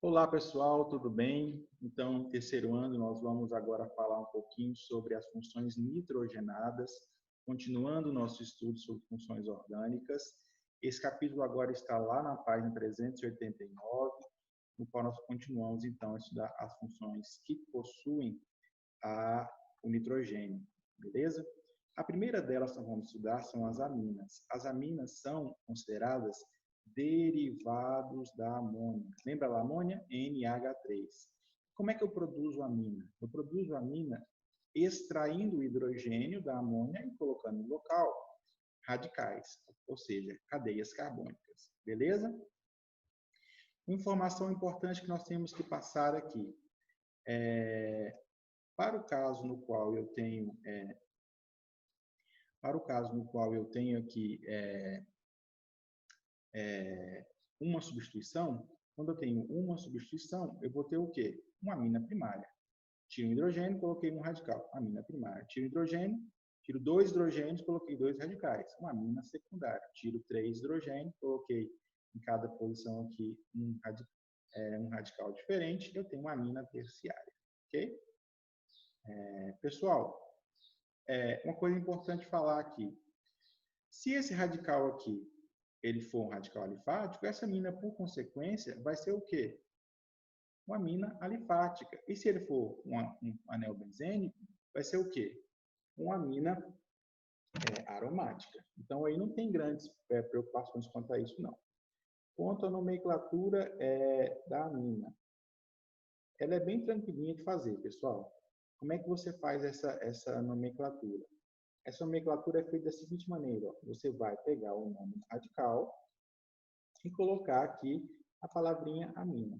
Olá, pessoal, tudo bem? Então, no terceiro ano, nós vamos agora falar um pouquinho sobre as funções nitrogenadas, continuando o nosso estudo sobre funções orgânicas. Esse capítulo agora está lá na página 389, no qual nós continuamos, então, a estudar as funções que possuem o nitrogênio, beleza? A primeira delas que nós vamos estudar são as aminas. As aminas são consideradas derivados da amônia. Lembra a amônia? NH3. Como é que eu produzo amina? Eu produzo amina extraindo o hidrogênio da amônia e colocando no local radicais, ou seja, cadeias carbônicas. Beleza? Informação importante que nós temos que passar aqui. Para o caso no qual eu tenho aqui uma substituição, quando eu tenho uma substituição, eu vou ter o quê? Uma amina primária. Tiro um hidrogênio, coloquei um radical, amina primária. Tiro hidrogênio, tiro 2 hidrogênios, coloquei 2 radicais, uma amina secundária. Tiro 3 hidrogênios, coloquei em cada posição aqui um radical diferente, eu tenho uma amina terciária. Ok? Pessoal, uma coisa importante falar aqui. Se esse radical aqui ele for um radical alifático, essa amina, por consequência, vai ser o quê? Uma amina alifática. E se ele for um anel benzênico, vai ser o quê? Uma amina aromática. Então, aí não tem grandes preocupações quanto a isso, não. Quanto à nomenclatura da amina, ela é bem tranquilinha de fazer, pessoal. Como é que você faz essa nomenclatura? Essa nomenclatura é feita da seguinte maneira. Ó. Você vai pegar o nome radical e colocar aqui a palavrinha amina.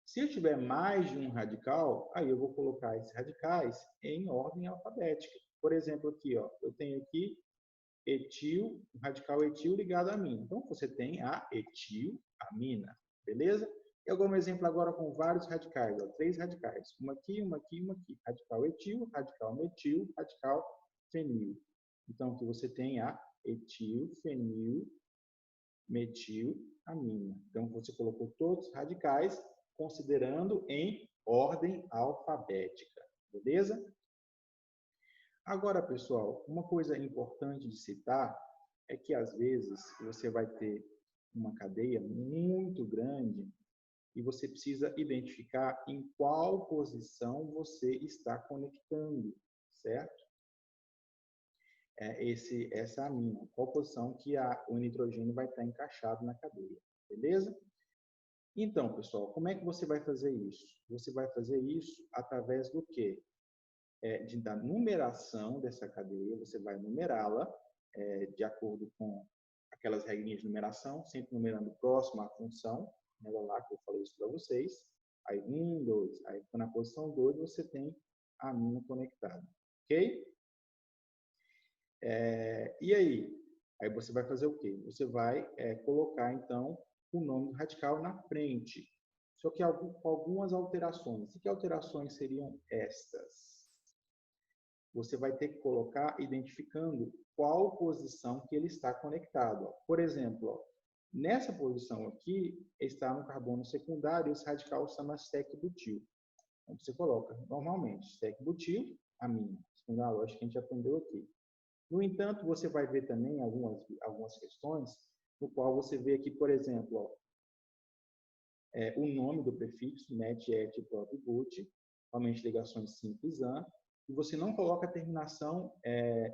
Se eu tiver mais de um radical, aí eu vou colocar esses radicais em ordem alfabética. Por exemplo, aqui, ó, eu tenho aqui etil, radical etil ligado a amina. Então, você tem a etilamina, beleza? Eu dou um exemplo agora com vários radicais, ó, 3 radicais. Uma aqui, uma aqui, uma aqui. Radical etil, radical metil, radical fenil. Então, aqui você tem a etilfenil metilamina. Então, você colocou todos os radicais, considerando em ordem alfabética. Beleza? Agora, pessoal, uma coisa importante de citar é que, às vezes, você vai ter uma cadeia muito grande e você precisa identificar em qual posição você está conectando, certo? Essa amina, qual posição que o nitrogênio vai estar encaixado na cadeia, beleza? Então, pessoal, como é que você vai fazer isso? Você vai fazer isso através do quê? Da numeração dessa cadeia, você vai numerá-la de acordo com aquelas regrinhas de numeração, sempre numerando próximo à função, né, lá que eu falei isso para vocês. Aí 1, 2, aí na posição 2 você tem a amina conectada, ok? E aí? Aí você vai fazer o quê? Você vai colocar, então, o nome do radical na frente. Só que com algumas alterações. E que alterações seriam estas? Você vai ter que colocar identificando qual posição que ele está conectado. Por exemplo, ó, nessa posição aqui, está no carbono secundário, esse radical se chama sec-butil. Então, você coloca, normalmente, sec-butil, amina. Segundo a lógica que a gente aprendeu aqui. No entanto, você vai ver também algumas questões, no qual você vê aqui, por exemplo, ó, o nome do prefixo, met, et, prop, but, somente ligações simples, an, e você não coloca a terminação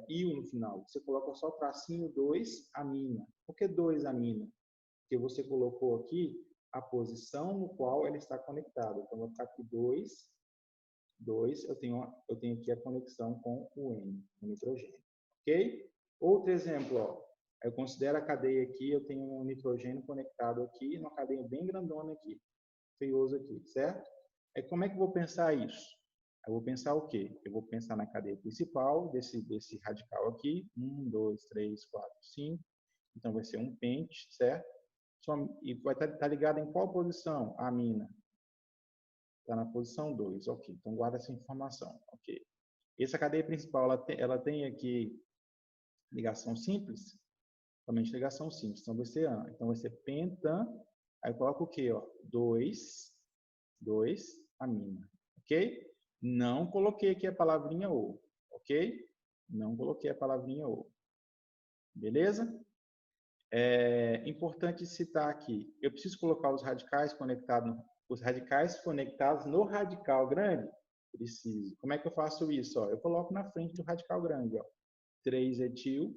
io no final, você coloca só tracinho 2, amina. Por que 2 amina? Porque você colocou aqui a posição no qual ela está conectada. Então, vai ficar aqui 2, eu tenho aqui a conexão com o N, o nitrogênio. Ok? Outro exemplo, ó, eu considero a cadeia aqui, eu tenho um nitrogênio conectado aqui, uma cadeia bem grandona aqui, feioso aqui, certo? Como é que eu vou pensar isso? Eu vou pensar o quê? Eu vou pensar na cadeia principal desse radical aqui, 1, 2, 3, 4, 5, então vai ser um pente, certo? E vai estar ligado em qual posição? A amina. Está na posição 2, ok. Então, guarda essa informação, ok. Essa cadeia principal, ela tem aqui ligação simples, somente ligação simples, então vai ser AN. Então vai ser pentan, aí coloca o quê? 2 2-amina, ok? Não coloquei aqui a palavrinha O, ok? Não coloquei a palavrinha O. Beleza? É importante citar aqui, eu preciso colocar os radicais conectados no radical grande? Preciso. Como é que eu faço isso? Ó, eu coloco na frente do radical grande. Ó. 3-etil,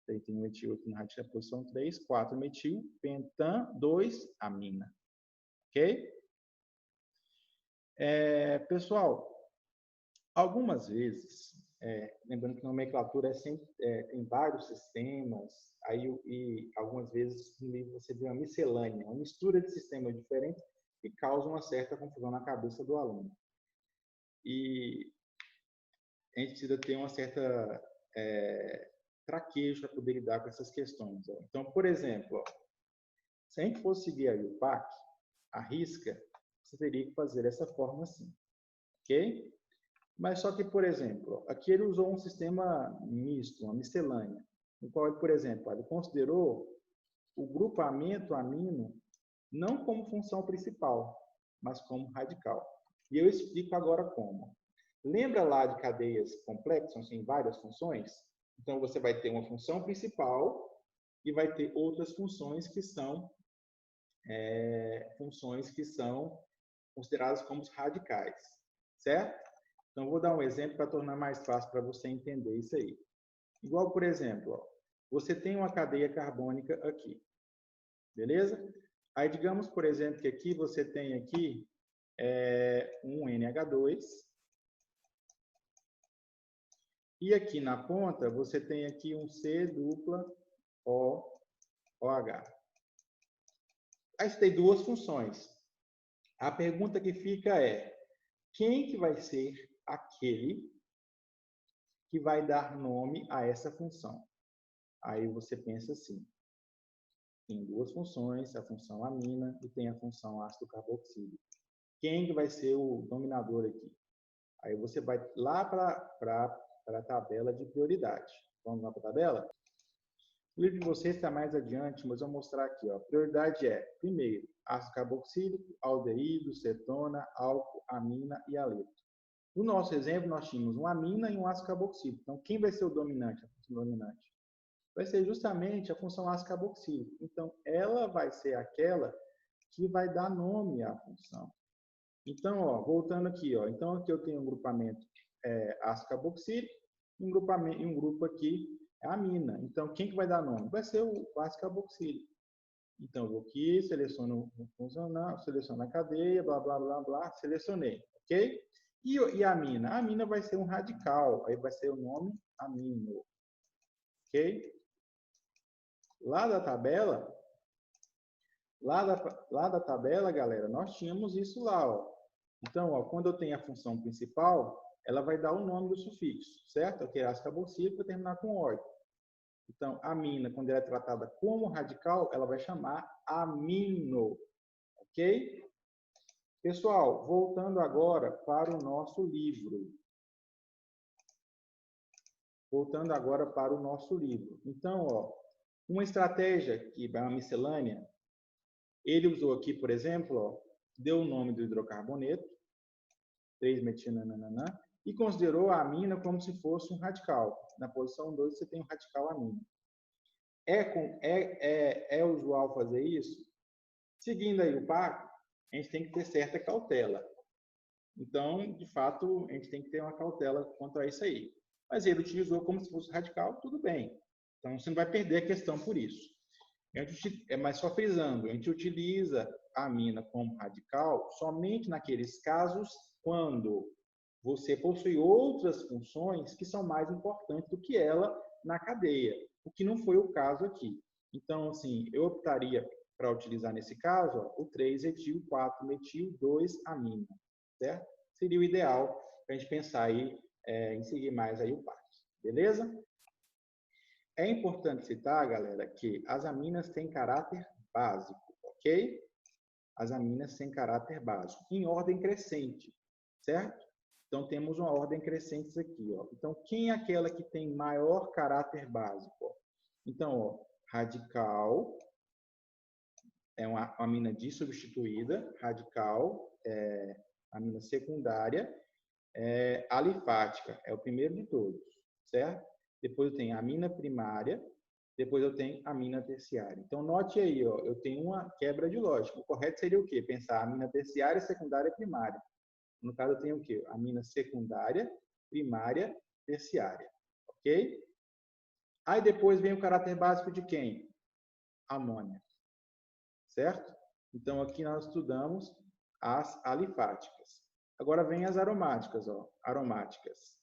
tem um etil aqui na posição 3, 4-metil, pentan, 2-amina. Ok? Pessoal, algumas vezes, lembrando que nomenclatura tem vários sistemas, e algumas vezes no livro você vê uma miscelânea, uma mistura de sistemas diferentes que causa uma certa confusão na cabeça do aluno. E a gente precisa ter uma certa traquejo para poder lidar com essas questões. Ó. Então, por exemplo, ó, se a gente fosse seguir aí o PAC, a risca, você teria que fazer dessa forma assim, ok? Mas só que, por exemplo, aqui ele usou um sistema misto, uma miscelânea, no qual, por exemplo, ele considerou o grupamento amino não como função principal, mas como radical. E eu explico agora como. Lembra lá de cadeias complexas, em várias funções? Então, você vai ter uma função principal e vai ter outras funções que são consideradas como radicais, certo? Então, vou dar um exemplo para tornar mais fácil para você entender isso aí. Igual, por exemplo, ó, você tem uma cadeia carbônica aqui, beleza? Aí, digamos, por exemplo, que aqui você tem aqui um NH2, e aqui na ponta você tem aqui um C-dupla OH. Aí você tem duas funções. A pergunta que fica é, quem que vai ser aquele que vai dar nome a essa função? Aí você pensa assim, tem duas funções, a função amina e tem a função ácido carboxílico. Quem que vai ser o dominador aqui? Aí você vai lá para a tabela de prioridade. Vamos lá para a tabela? O livro de vocês está mais adiante, mas eu vou mostrar aqui. Ó. A prioridade é, primeiro, ácido carboxílico, aldeído, cetona, álcool, amina e haleto. No nosso exemplo, nós tínhamos uma amina e um ácido carboxílico. Então, quem vai ser o dominante, a função dominante? Vai ser justamente a função ácido carboxílico. Então, ela vai ser aquela que vai dar nome à função. Então, ó, voltando aqui, ó, então aqui eu tenho um grupamento ácido carboxílico e um grupo aqui é amina. Então, quem que vai dar nome? Vai ser o ácido carboxílico. Então, eu vou aqui, seleciono o funcional, seleciono a cadeia, blá, blá, blá, blá, selecionei, ok? E a amina? A amina vai ser um radical, aí vai ser o nome amino, ok? Lá da tabela, galera, nós tínhamos isso lá, ó. Então, ó, quando eu tenho a função principal, ela vai dar o nome do sufixo, certo? Eu quero ácido carboxílico para terminar com óleo. Então, amina, quando ela é tratada como radical, ela vai chamar amino, ok? Pessoal, voltando agora para o nosso livro. Então, ó, uma estratégia que vai uma miscelânea, ele usou aqui, por exemplo, ó, deu o nome do hidrocarboneto, 3-metil-nananã, e considerou a amina como se fosse um radical. Na posição 2 você tem um radical amina. É usual fazer isso? Seguindo aí o PAC, a gente tem que ter certa cautela. Então, de fato, a gente tem que ter uma cautela quanto a isso aí. Mas ele utilizou como se fosse radical, tudo bem. Então, você não vai perder a questão por isso. Mas só frisando, a gente utiliza a amina como radical somente naqueles casos quando você possui outras funções que são mais importantes do que ela na cadeia, o que não foi o caso aqui. Então, assim, eu optaria para utilizar nesse caso ó, o 3-etil, 4-metil, 2-amina, certo? Seria o ideal para a gente pensar aí em seguir mais aí o passo, beleza? É importante citar, galera, que as aminas têm caráter básico, ok? As aminas têm caráter básico, em ordem crescente, certo? Então, temos uma ordem crescente aqui, ó. Então, quem é aquela que tem maior caráter básico? Ó? Então, ó, radical, é uma amina dissubstituída, radical, amina secundária, alifática, é o primeiro de todos, certo? Depois eu tenho amina primária, depois eu tenho amina terciária. Então, note aí, ó, eu tenho uma quebra de lógica. O correto seria o quê? Pensar amina terciária, secundária e primária. No caso, eu tenho o quê? Amina secundária, primária, terciária. Ok? Aí depois vem o caráter básico de quem? Amônia. Certo? Então, aqui nós estudamos as alifáticas. Agora vem as aromáticas, ó. Aromáticas.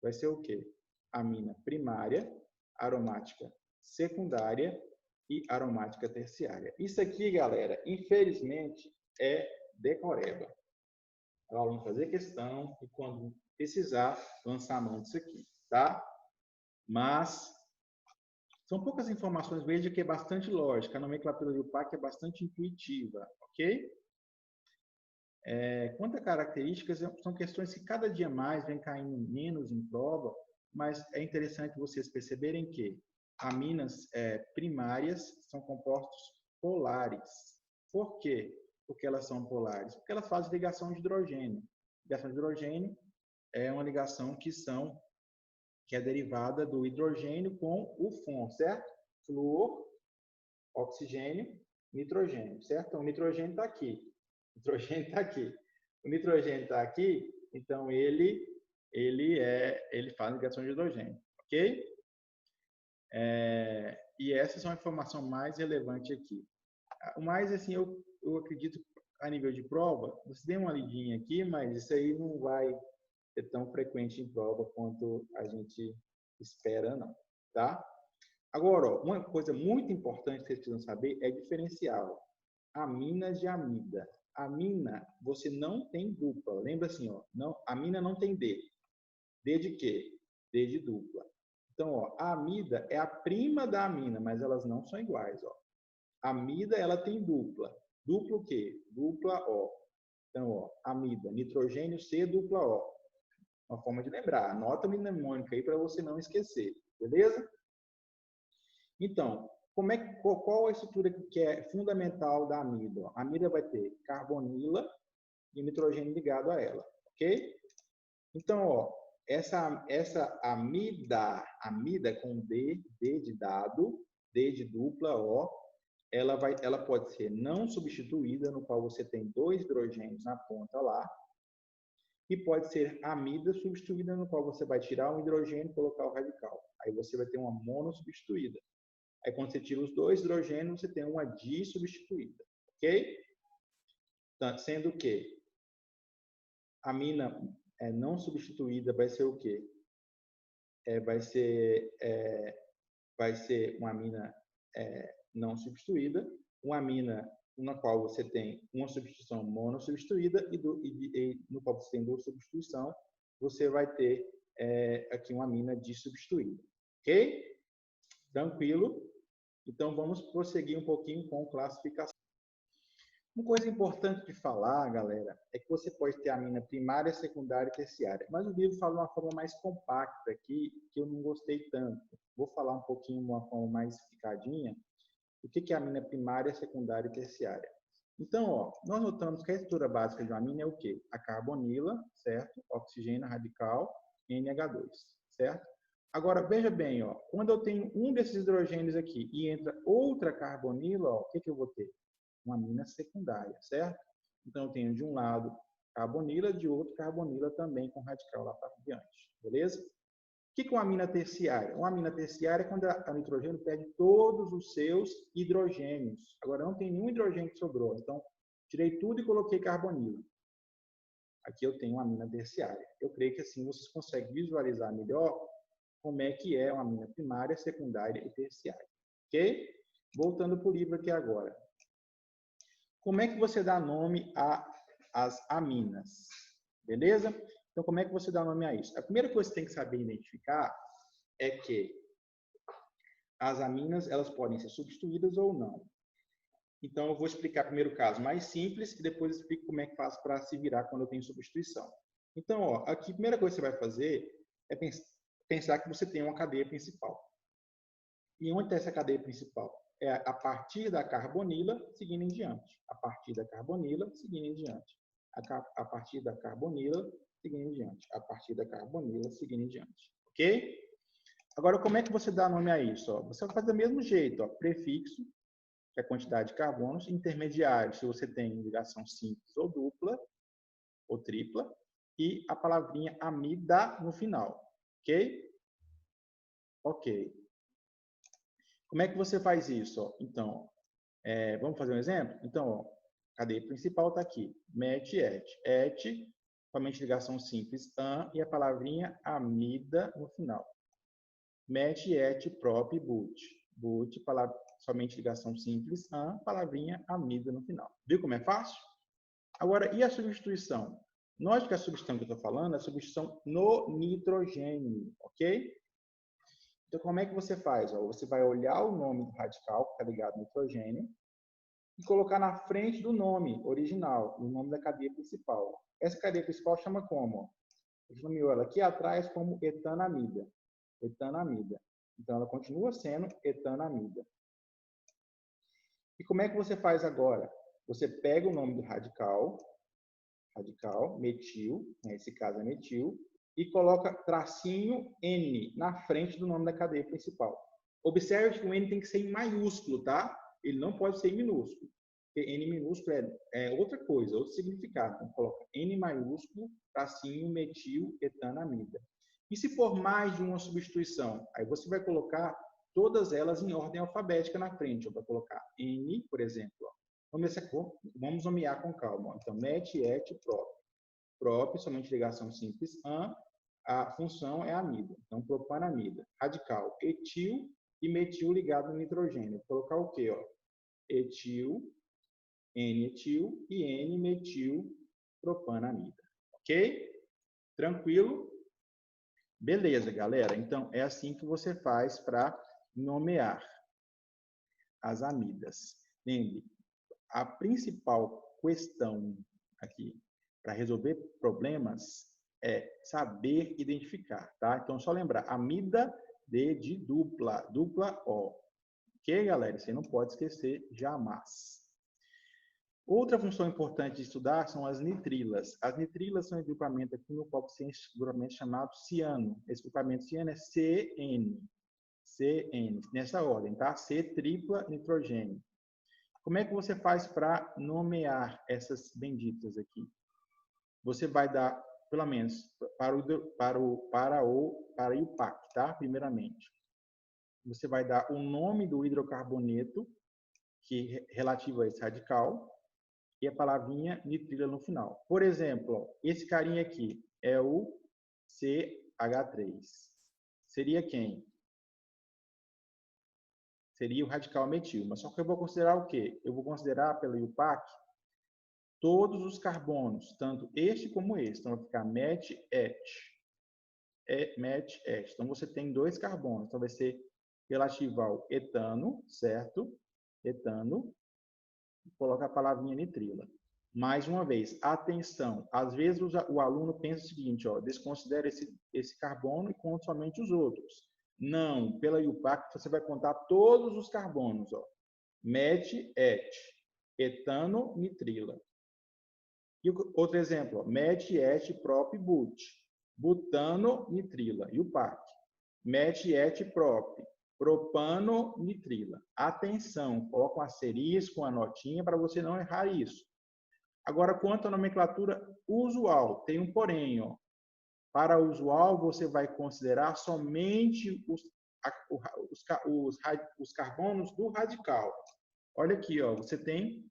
Vai ser o quê? Amina primária, aromática secundária e aromática terciária. Isso aqui, galera, infelizmente, é decoreba. O aluno fazer questão e, quando precisar, lançar a mão disso aqui, tá? Mas são poucas informações, veja que é bastante lógica. A nomenclatura do PAC é bastante intuitiva, ok? Quanto a características, são questões que cada dia mais vem caindo menos em prova, mas é interessante vocês perceberem que aminas primárias são compostos polares. Por quê? Porque elas são polares? Porque elas fazem ligação de hidrogênio. Ligação de hidrogênio é uma ligação que é derivada do hidrogênio com o FON, certo? Flúor, oxigênio, nitrogênio, certo? Então, o nitrogênio está aqui. O nitrogênio está aqui. O nitrogênio está aqui, então ele faz ligação de hidrogênio, ok? E essa é uma informação mais relevante aqui. Mas, assim, eu acredito, a nível de prova, você tem uma lidinha aqui, mas isso aí não vai ser tão frequente em prova quanto a gente espera, não, tá? Agora, ó, uma coisa muito importante que vocês precisam saber é diferenciar aminas de amida. Amina, você não tem dupla. Lembra assim, ó, não, amina não tem D. D de quê? D de dupla. Então, ó, a amida é a prima da amina, mas elas não são iguais, ó. A amida, ela tem dupla. Dupla o quê? Dupla O. Então, ó, amida, nitrogênio C, dupla O. Uma forma de lembrar. Anota a mnemônica aí para você não esquecer. Beleza? Então, qual a estrutura que é fundamental da amida? A amida vai ter carbonila e nitrogênio ligado a ela. Ok? Então, ó, essa amida com D de dado, D de dupla, O, ela pode ser não substituída, no qual você tem 2 hidrogênios na ponta lá, e pode ser amida substituída, no qual você vai tirar um hidrogênio e colocar o radical. Aí você vai ter uma mono substituída. Aí quando você tira os 2 hidrogênios, você tem uma disubstituída. Ok? Então, sendo que a amina não substituída vai ser o quê? Vai ser uma amina não substituída, uma amina na qual você tem uma substituição monossubstituída e no qual você tem 2 substituição, você vai ter aqui uma amina dissubstituída. Ok? Tranquilo? Então, vamos prosseguir um pouquinho com classificação. Uma coisa importante de falar, galera, é que você pode ter amina primária, secundária e terciária. Mas o livro fala de uma forma mais compacta aqui, que eu não gostei tanto. Vou falar um pouquinho de uma forma mais explicadinha. O que é amina primária, secundária e terciária? Então, ó, nós notamos que a estrutura básica de uma amina é o quê? A carbonila, certo? Oxigênio radical, NH2, certo? Agora, veja bem, ó, quando eu tenho um desses hidrogênios aqui e entra outra carbonila, ó, o que eu vou ter? Uma amina secundária, certo? Então, eu tenho de um lado carbonila, de outro carbonila também com radical lá para diante, beleza? O que é uma amina terciária? Uma amina terciária é quando a nitrogênio perde todos os seus hidrogênios. Agora, não tem nenhum hidrogênio que sobrou. Então, tirei tudo e coloquei carbonila. Aqui eu tenho uma amina terciária. Eu creio que assim vocês conseguem visualizar melhor como é que é uma amina primária, secundária e terciária. Ok? Voltando para o livro aqui agora. Como é que você dá nome às aminas? Beleza? Então, como é que você dá nome a isso? A primeira coisa que você tem que saber identificar é que as aminas, elas podem ser substituídas ou não. Então, eu vou explicar primeiro o caso mais simples e depois explico como é que faz para se virar quando eu tenho substituição. Então, ó, aqui a primeira coisa que você vai fazer é pensar que você tem uma cadeia principal. E onde está essa cadeia principal? é a partir da carbonila, seguindo em diante. A partir da carbonila, seguindo em diante. A partir da carbonila, seguindo em diante. A partir da carbonila, seguindo em diante. Ok? Agora, como é que você dá nome a isso? Ó, você vai fazer do mesmo jeito. Ó, prefixo, que é a quantidade de carbonos. Intermediário, se você tem ligação simples ou dupla, ou tripla. E a palavrinha amida no final. Ok? Ok. Como é que você faz isso? Ó? Então, vamos fazer um exemplo? Então, ó, cadeia principal está aqui. Met, et, somente ligação simples, an, e a palavrinha amida no final. Met, et, prop, but. But, somente ligação simples, an, palavrinha amida no final. Viu como é fácil? Agora, e a substituição? Note que a substituição que eu estou falando é a substituição no nitrogênio, ok? Então, como é que você faz? Ó, você vai olhar o nome do radical, que está ligado no nitrogênio, e colocar na frente do nome original, o nome da cadeia principal. Essa cadeia principal chama como? A gente nomeou ela aqui atrás como etanamida. Etanamida. Então, ela continua sendo etanamida. E como é que você faz agora? Você pega o nome do radical, metil, nesse caso é metil, e coloca tracinho N na frente do nome da cadeia principal. Observe que o N tem que ser em maiúsculo, tá? Ele não pode ser em minúsculo. Porque N minúsculo é outra coisa, outro significado. Então, coloca N maiúsculo, tracinho, metil, etanamida. E se for mais de uma substituição? Aí você vai colocar todas elas em ordem alfabética na frente. Vai colocar N, por exemplo. Ó. Vamos nomear com calma. Ó. Então, met, et, prop. Prop, somente ligação simples, an, a função é amida. Então, propanamida. Radical, etil e metil ligado no nitrogênio. Vou colocar o quê? Ó? Etil, N-etil e N-metil propanamida. Ok? Tranquilo? Beleza, galera. Então, é assim que você faz para nomear as amidas. Lembre, a principal questão aqui para resolver problemas é saber identificar, tá? Então, só lembrar, amida de dupla, dupla O. Ok, galera? Você não pode esquecer jamais. Outra função importante de estudar são as nitrilas. As nitrilas são um grupamento aqui no coeficiente grupamento chamado ciano. Esse grupamento ciano é CN. CN, nessa ordem, tá? C tripla nitrogênio. Como é que você faz para nomear essas benditas aqui? Você vai dar, pelo menos, para o IUPAC, tá? Primeiramente. Você vai dar o nome do hidrocarboneto que é relativo a esse radical e a palavrinha nitrila no final. Por exemplo, ó, esse carinha aqui é o CH3. Seria quem? Seria o radical metil. Mas só que eu vou considerar o quê? Eu vou considerar, pelo IUPAC, todos os carbonos, tanto este como este. Então, vai ficar met, et. Met, et. Então, você tem dois carbonos. Então, vai ser relativo ao etano, certo? Etano. Coloca a palavrinha nitrila. Mais uma vez, atenção. Às vezes, o aluno pensa o seguinte, ó, desconsidera esse carbono e conta somente os outros. Não, pela IUPAC, você vai contar todos os carbonos. Ó. Met, et. Etano, nitrila. E outro exemplo, ó, met, et, prop, but. Butano, nitrila. IUPAC. Met, et, prop. Propano, nitrila. Atenção, coloca um asterisco, uma notinha para você não errar isso. Agora, quanto à nomenclatura usual, tem um porém. Ó. Para usual, você vai considerar somente os carbonos do radical. Olha aqui, ó, você tem,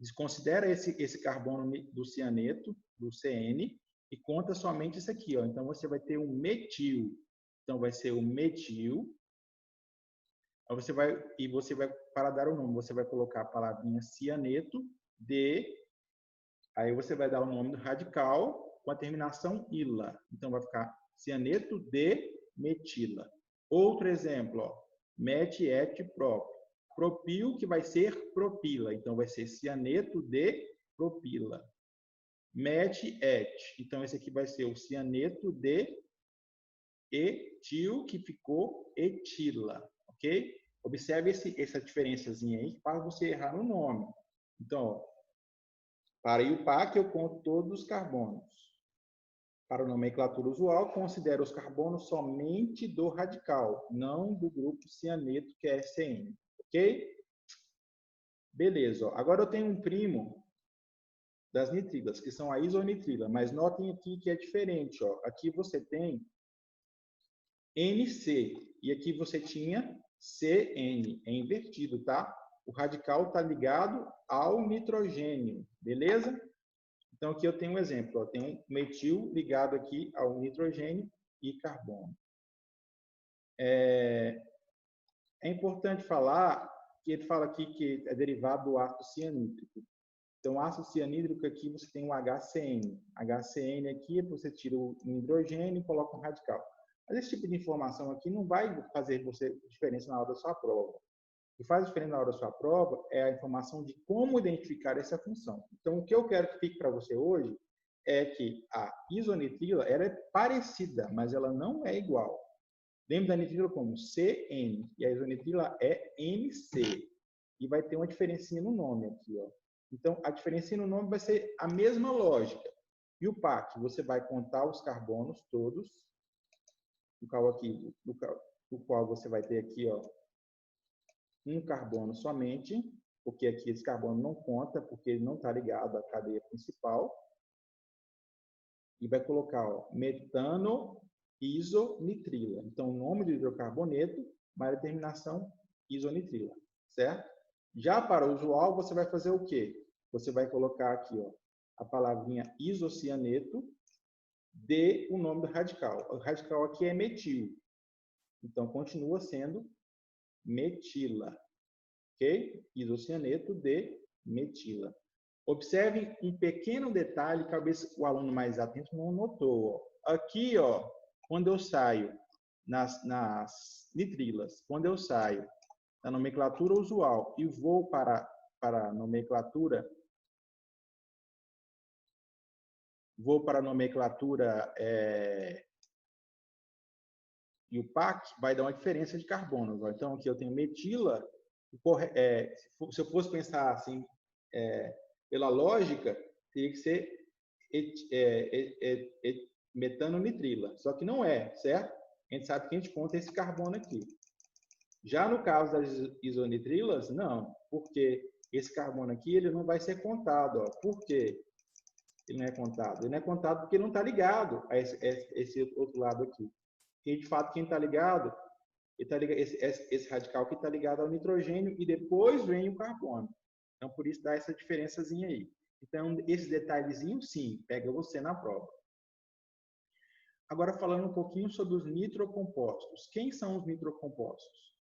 desconsidera esse carbono do cianeto, do CN, e conta somente esse aqui. Ó. Então, você vai ter um metil. Então, vai ser o metil. Você vai, para dar o nome, você vai colocar a palavrinha cianeto de, aí você vai dar o nome do radical com a terminação ila. Então, vai ficar cianeto de metila. Outro exemplo, ó, met, et, prop. Propil, que vai ser propila. Então, vai ser cianeto de propila. Met, et. Então, esse aqui vai ser o cianeto de etil, que ficou etila. Ok? Observe essa diferençazinha aí que faz você errar no nome. Então, ó, para IUPAC, eu conto todos os carbonos. Para a nomenclatura usual, considero os carbonos somente do radical, não do grupo cianeto, que é SN. Ok? Beleza. Ó. Agora eu tenho um primo das nitrilas, que são a isonitrila, mas notem aqui que é diferente. Ó. Aqui você tem NC, e aqui você tinha CN, é invertido, tá? O radical está ligado ao nitrogênio, beleza? Então, aqui eu tenho um exemplo, ó, tem um metil ligado aqui ao nitrogênio e carbono. É importante falar que ele fala aqui que é derivado do ácido cianídrico. Então, ácido cianídrico aqui você tem o HCN. HCN aqui você tira o hidrogênio e coloca um radical. Mas esse tipo de informação aqui não vai fazer você diferença na hora da sua prova. O que faz diferença na hora da sua prova é a informação de como identificar essa função. Então, o que eu quero que fique para você hoje é que a isonitrila ela é parecida, mas ela não é igual. Lembra da nitrila como CN e a isonitrila é NC. E vai ter uma diferencinha no nome aqui, ó. Então, a diferencinha no nome vai ser a mesma lógica. E o PAC, você vai contar os carbonos todos, do qual você vai ter aqui, ó, um carbono somente, porque aqui esse carbono não conta, porque ele não está ligado à cadeia principal. E vai colocar, ó, metano isonitrila. Então, o nome do hidrocarboneto, mas a terminação isonitrila, certo? Já para o usual, você vai fazer o quê? Você vai colocar aqui, ó, a palavrinha isocianeto de o nome do radical. O radical aqui é metil. Então, continua sendo metila. Ok? Isocianeto de metila. Observe um pequeno detalhe que talvez o aluno mais atento não notou. Ó. Aqui, ó, quando eu saio nas nitrilas, quando eu saio da nomenclatura usual e vou para a nomenclatura IUPAC, vai dar uma diferença de carbonos. Ó. Então, aqui eu tenho metila, se eu fosse pensar assim, pela lógica, teria que ser metano-nitrila. Só que não é, certo? A gente sabe que a gente conta esse carbono aqui. Já no caso das isonitrilas, não. Porque esse carbono aqui ele não vai ser contado. Ó. Por quê? Ele não é contado? Ele não é contado porque ele não está ligado a esse outro lado aqui. E, de fato, quem está ligado, esse radical que está ligado ao nitrogênio e depois vem o carbono. Então, por isso dá essa diferençazinha aí. Então, esse detalhezinho, sim, pega você na prova. Agora, falando um pouquinho sobre os nitrocompostos. Quem são os nitrocompostos?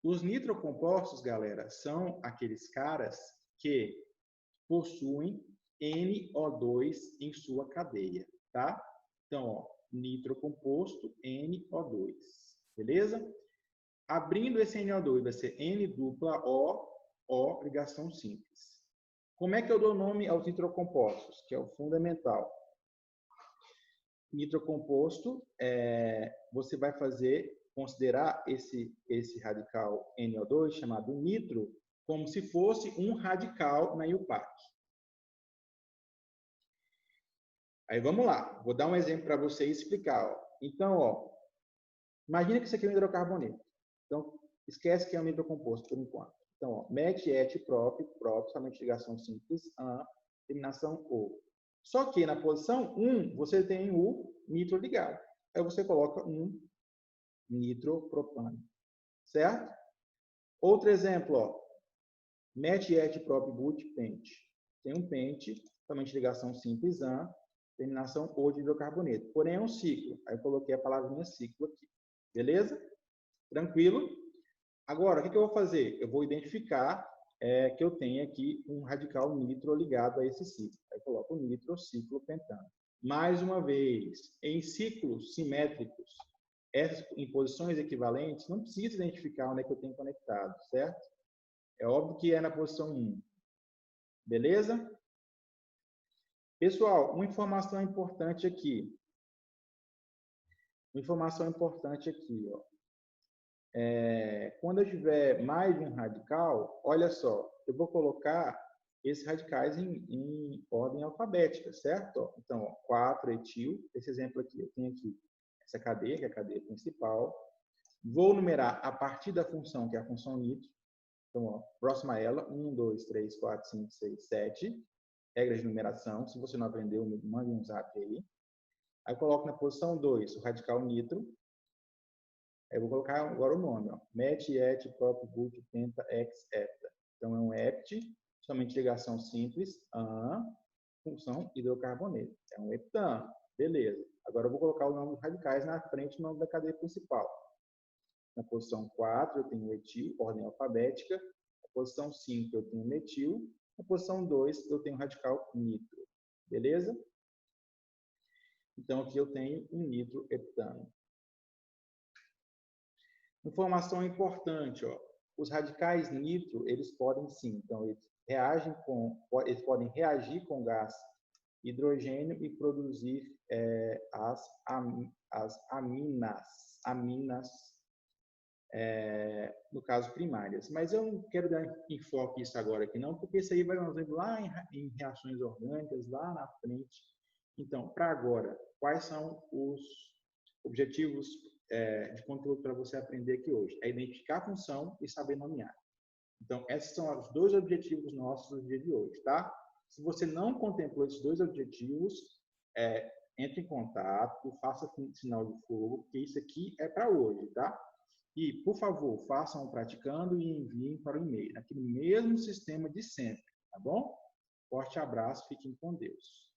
Os nitrocompostos, galera, são aqueles caras que possuem NO2 em sua cadeia, tá? Então, ó, nitrocomposto NO2, beleza? Abrindo esse NO2 vai ser N dupla O, ligação simples. Como é que eu dou nome aos nitrocompostos? Que é o fundamental. Nitrocomposto, você vai considerar esse radical NO2, chamado nitro, como se fosse um radical na IUPAC. Aí vamos lá, vou dar um exemplo para você explicar. Ó. Então, ó, imagina que isso aqui é um hidrocarboneto. Então, esquece que é um nitrocomposto por enquanto. Então, ó, met, et, prop, somente ligação simples, an, terminação o. Só que na posição 1, você tem o nitro ligado. Aí você coloca um nitropropano. Certo? Outro exemplo, ó, met, et, prop, but, pent. Tem um pente, somente ligação simples, an, terminação O de hidrocarboneto. Porém, é um ciclo. Aí eu coloquei a palavrinha ciclo aqui. Beleza? Tranquilo? Agora, o que eu vou fazer? Eu vou identificar que eu tenho aqui um radical nitro ligado a esse ciclo. Aí eu coloco nitro, ciclo, pentano. Mais uma vez, em ciclos simétricos, em posições equivalentes, não precisa identificar onde é que eu tenho conectado, certo? É óbvio que é na posição 1. Beleza? Pessoal, uma informação importante aqui. Ó. Quando eu tiver mais de um radical, olha só, eu vou colocar esses radicais em ordem alfabética, certo? Então, 4-etil, esse exemplo aqui, eu tenho aqui essa cadeia, que é a cadeia principal. Vou numerar a partir da função, que é a função nitro. Então, ó, próxima a ela, 1, 2, 3, 4, 5, 6, 7. Regras de numeração. Se você não aprendeu, mande um zap aí. Aí eu coloco na posição 2 o radical nitro. Aí eu vou colocar agora o nome. Ó. Met, et, prop, but, penta, ex, hepta. Então, é um hept, somente ligação simples, função hidrocarboneto. É um heptano. Beleza. Agora eu vou colocar o nome dos radicais na frente do nome da cadeia principal. Na posição 4 eu tenho etil, ordem alfabética. Na posição 5 eu tenho metil. Na posição 2 eu tenho radical nitro. Beleza? Então aqui eu tenho um nitroheptano. Informação importante, ó. Os radicais nitro, eles podem sim, então eles podem reagir com gás hidrogênio e produzir as aminas, no caso primárias. Mas eu não quero dar enfoque isso agora aqui não, porque isso aí vai, nós vemos lá em reações orgânicas, lá na frente. Então, para agora, quais são os objetivos de conteúdo para você aprender aqui hoje? É identificar a função e saber nomear. Então, esses são os dois objetivos nossos no dia de hoje, tá? Se você não contemplou esses dois objetivos, entre em contato, faça sinal de fogo, porque isso aqui é para hoje, tá? E, por favor, façam praticando e enviem para o e-mail, naquele mesmo sistema de sempre, tá bom? Forte abraço, fiquem com Deus.